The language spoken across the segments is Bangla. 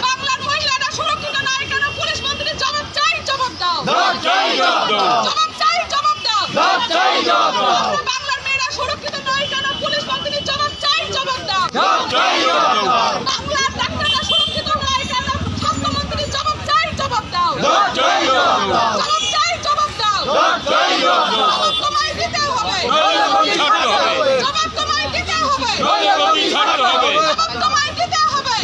বাংলার মহিলারা সুরক্ষিত নয় কেন? পুলিশ মন্ত্রী জবাব চাই, জবাব দাও। জবাব চাই, জবাব দাও। বাংলার মেয়েরা সুরক্ষিত নয় কেন? পুলিশ মন্ত্রী জবাব চাই, জবাব দাও। বাংলার ডাক্তাররা সুরক্ষিত নয় কেন? স্বাস্থ্যমন্ত্রী জবাব চাই, জবাব দাও। জবাব চাই, জবাব দাও। জবাব তোমায় দিতে হবে। জবাব তোমায় দিতে হবে। জবাব তোমায় দিতে হবে।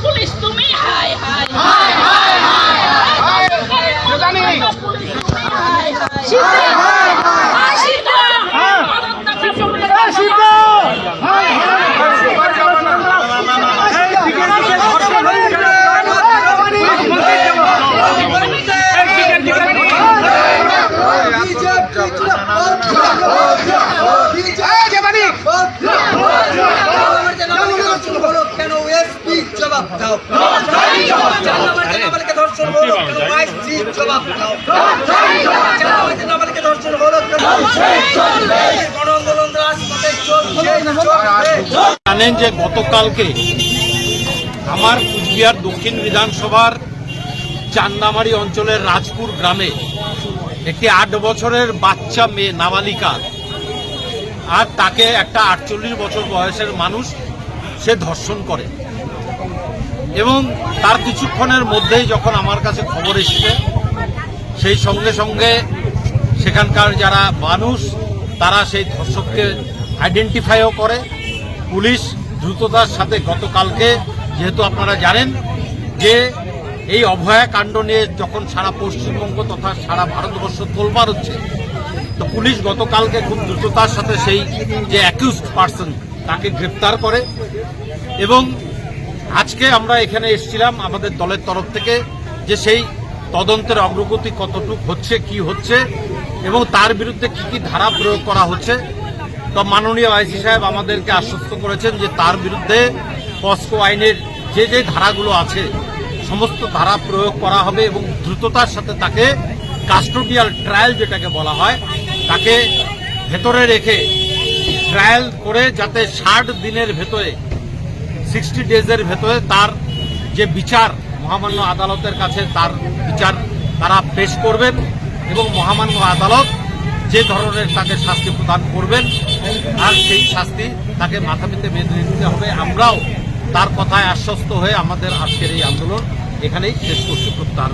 পুলিশ তুমি হায় হায় হায় হায় হায় জানেন যে গতকালকে আমার কুচবিহার দক্ষিণ বিধানসভার চান্নামারি অঞ্চলের রাজপুর গ্রামে একটি 8 বছরের বাচ্চা মেয়ে নাবালিকা আর তাকে একটা 48 বছর বয়সের মানুষ সে ধর্ষণ করে এবং তার কিছুক্ষণের মধ্যেই যখন আমার কাছে খবর এসেছে সেই সঙ্গে সঙ্গে সেখানকার যারা মানুষ তারা সেই ধর্ষককে আইডেন্টিফাইও করে। পুলিশ দ্রুততার সাথে গতকালকে, যেহেতু আপনারা জানেন যে এই অভয়া কাণ্ড নিয়ে যখন সারা পশ্চিমবঙ্গ তথা সারা ভারতবর্ষ তোলপাড় হচ্ছে, তো পুলিশ গতকালকে খুব দ্রুততার সাথে সেই যে অ্যাকিউজড পার্সন তাকে গ্রেপ্তার করে এবং আজকে আমরা এখানে এসেছিলাম আমাদের দলের তরফ থেকে যে সেই তদন্তের অগ্রগতি কতটুকু হচ্ছে, কি হচ্ছে এবং তার বিরুদ্ধে কি কি ধারা প্রয়োগ করা হচ্ছে। তো মাননীয় আইসি সাহেব আমাদেরকে আশ্বস্ত করেছেন যে তার বিরুদ্ধে পস্কো আইনের যে যে ধারাগুলো আছে সমস্ত ধারা প্রয়োগ করা হবে এবং দ্রুততার সাথে তাকে কাস্টোডিয়াল ট্রায়াল যেটাকে বলা হয় তাকে ভেতরে রেখে ট্রায়াল করে যাতে 60 দিনের ভেতরে 60 ডেজের ভেতরে তার যে বিচার মহামান্য আদালতের কাছে তার বিচার তারা পেশ করবেন এবং মহামান্য আদালত যে ধরনের তাকে শাস্তি প্রদান করবেন আর সেই শাস্তি তাকে মাথা পেতে মেনে নিতে হবে। আমরাও তার কথায় আশ্বস্ত হয়ে আমাদের আজকের এই আন্দোলন এখানেই শেষ করছি, প্রত্যাহার